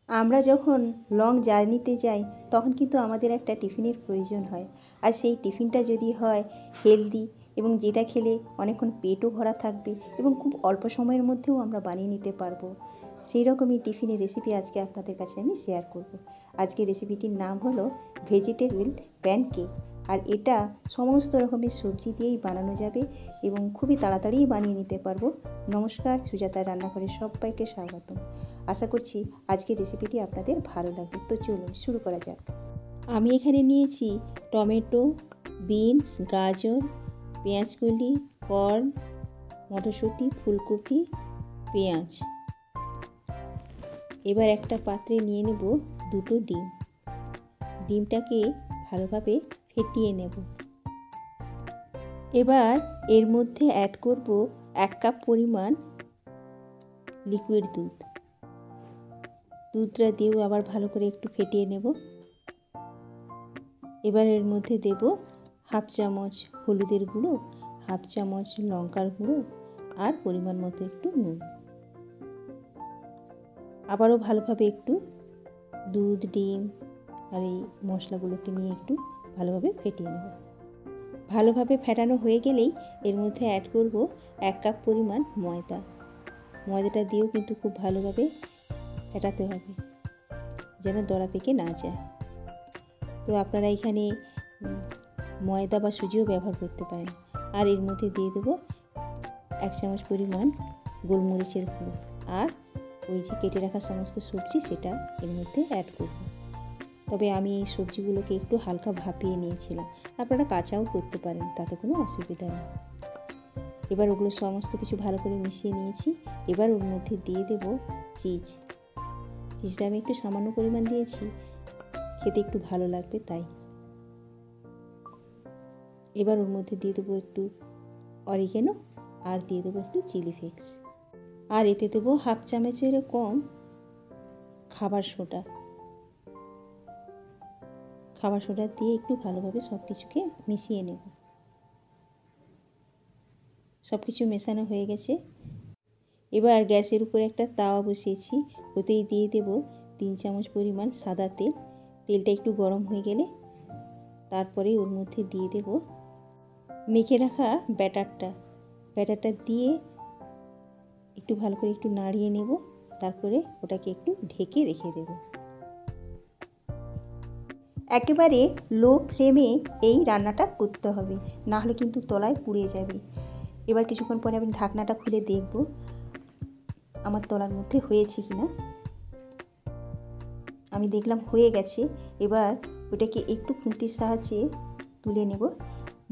আমরা যখন লং জার্নিতে যাই তখন কিন্তু আমাদের একটা টিফিনের প্রয়োজন হয়। আর সেই টিফিনটা যদি হয় হেলদি এবং যেটা খেলে অনেকক্ষণ পেটও ভরা থাকবে এবং খুব অল্প সময়ের মধ্যেও আমরা বানিয়ে নিতে পারবো, সেই রকমই টিফিনের রেসিপি আজকে আপনাদের কাছে আমি শেয়ার করব। আজকে রেসিপিটির নাম হলো ভেজিটেবল প্যানকেক। আর এটা সমস্ত রকমের সবজি দিয়েই বানানো যাবে এবং খুবই তাড়াতাড়ি বানিয়ে নিতে পারবো। নমস্কার, সুজাতার রান্নাঘরে সবাইকে স্বাগত। আশা করছি আজকের রেসিপিটি আপনাদের ভালো লাগবে। তো চলুন শুরু করা যাক। আমি এখানে নিয়েছি টমেটো, বিনস, গাজর, পেঁয়াজকলি, কর্ন, মটরশুঁটি, ফুলকপি, পেঁয়াজ। এবার একটা পাত্রে নিয়ে নেব দুটো ডিম। ডিমটাকে ভালোভাবে ফেটিয়ে নেব। এবার এর মধ্যে অ্যাড করব 1 কাপ পরিমাণ লিকুইড দুধ। দুধটা দিয়েও আবার ভালো করে একটু ফেটিয়ে নেব। এবার এর মধ্যে দেব 1/2 চামচ হলুদের গুঁড়ো, 1/2 চামচ লঙ্কার গুঁড়ো আর পরিমাণ মতো একটু নুন। আবারও ভালোভাবে একটু দুধ, ডিম আর এই মশলাগুলোকে নিয়ে একটু ভালোভাবে ফেটিয়ে নেব। ভালোভাবে ফেটানো হয়ে গেলেই এর মধ্যে অ্যাড করব 1 কাপ পরিমাণ ময়দা। ময়দাটা দিয়েও কিন্তু খুব ভালোভাবে ফেটাতে হবে যেন দলা পেকে না যায়। তো আপনারা এখানে ময়দা বা সুজিও ব্যবহার করতে পারেন। আর এর মধ্যে দিয়ে দেবো 1 চামচ পরিমাণ গোলমরিচের গুঁড়ো আর ওই যে কেটে রাখা সমস্ত সবজি সেটা এর মধ্যে অ্যাড করব। তবে আমি এই সবজিগুলোকে একটু হালকা ভাপিয়ে নিয়েছিলাম, আপনারা কাঁচাও করতে পারেন, তাতে কোনো অসুবিধা নেই। এবার ওগুলো সমস্ত কিছু ভালো করে মিশিয়ে নিয়েছি। এবার ওর মধ্যে দিয়ে দেব চিজটা আমি একটু সামান্য পরিমাণ দিয়েছি, খেতে একটু ভালো লাগবে তাই। এবার ওর মধ্যে দিয়ে দেবো একটু অরিগেনো আর দিয়ে দেবো একটু চিলি ফ্লেক্স। আর এতে দেবো 1/2 চামচের কম খাবার সোডা। খাবার সোডা দিয়ে একটু ভালোভাবে সব কিছুকে মিশিয়ে নেব। সব কিছু মেশানো হয়ে গেছে। এবার গ্যাসের উপরে একটা তাওয়া বসিয়েছি, ওতেই দিয়ে দেব 3 চামচ পরিমাণ সাদা তেল। তেলটা একটু গরম হয়ে গেলে তারপরে ওর মধ্যে দিয়ে দেব মেখে রাখা ব্যাটারটা দিয়ে একটু ভালো করে একটু নাড়িয়ে নেব। তারপরে ওটাকে একটু ঢেকে রেখে দেব। একেবারে লো ফ্লেমে এই রান্নাটা করতে হবে, না হলে কিন্তু তলায় পুড়ে যাবে। এবার কিছুক্ষণ পরে আমি ঢাকনাটা খুলে দেখব আমার তলার মধ্যে হয়েছে কিনা। আমি দেখলাম হয়ে গেছে। এবার ওটাকে একটু খুন্তির সাহায্যে তুলে নেব।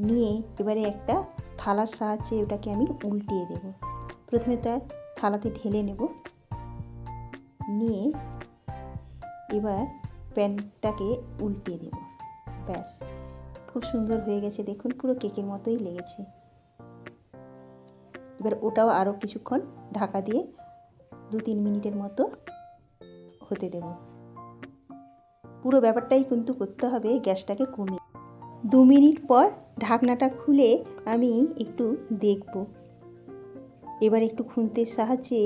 নিয়ে এবারে একটা থালার সাহায্যে ওটাকে আমি উল্টিয়ে দেব। প্রথমে তার থালাতে ঢেলে নেব। নিয়ে এবার প্যানটাকে উল্টিয়ে দেব। ব্যাস, খুব সুন্দর হয়ে গেছে, দেখুন পুরো কেকের মতোই লেগেছে। এবার ওটাও আরও কিছুক্ষণ ঢাকা দিয়ে 2-3 মিনিটের মতো হতে দেব। পুরো ব্যাপারটাই কিন্তু করতে হবে গ্যাসটাকে কমিয়ে। 2 মিনিট পর ঢাকনাটা খুলে আমি একটু দেখব। এবার একটু খুন্তির সাহায্যে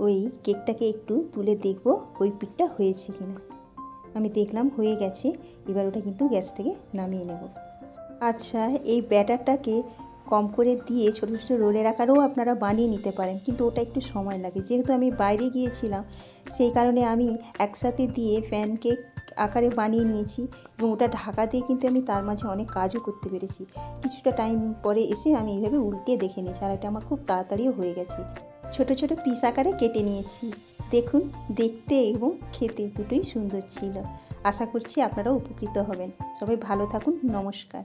ওই কেকটাকে একটু তুলে দেখব ওই পিঠটা হয়েছে কিনা। আমি দেখলাম হয়ে গেছে। এবার ওটা কিন্তু গ্যাস থেকে নামিয়ে নেব। আচ্ছা, এই ব্যাটারটাকে কম করে দিয়ে ছোটো ছোটো রোলের আকারেও আপনারা বানিয়ে নিতে পারেন, কিন্তু ওটা একটু সময় লাগে। যেহেতু আমি বাইরে গিয়েছিলাম সেই কারণে আমি একসাথে দিয়ে প্যানকেক আকারে বানিয়ে নিয়েছি এবং ওটা ঢাকা দিয়ে কিন্তু আমি তার মাঝে অনেক কাজও করতে পেরেছি। কিছুটা টাইম পরে এসে আমি এইভাবে উল্টে দেখে নিয়েছি আর এটা আমার খুব তাড়াতাড়িও হয়ে গেছে। ছোট ছোট পিস আকারে কেটে নিয়েছি। দেখুন, দেখতে এবং খেতে দুটোই সুন্দর ছিল। আশা করছি আপনারাও উপকৃত হবেন। সবাই ভালো থাকুন। নমস্কার।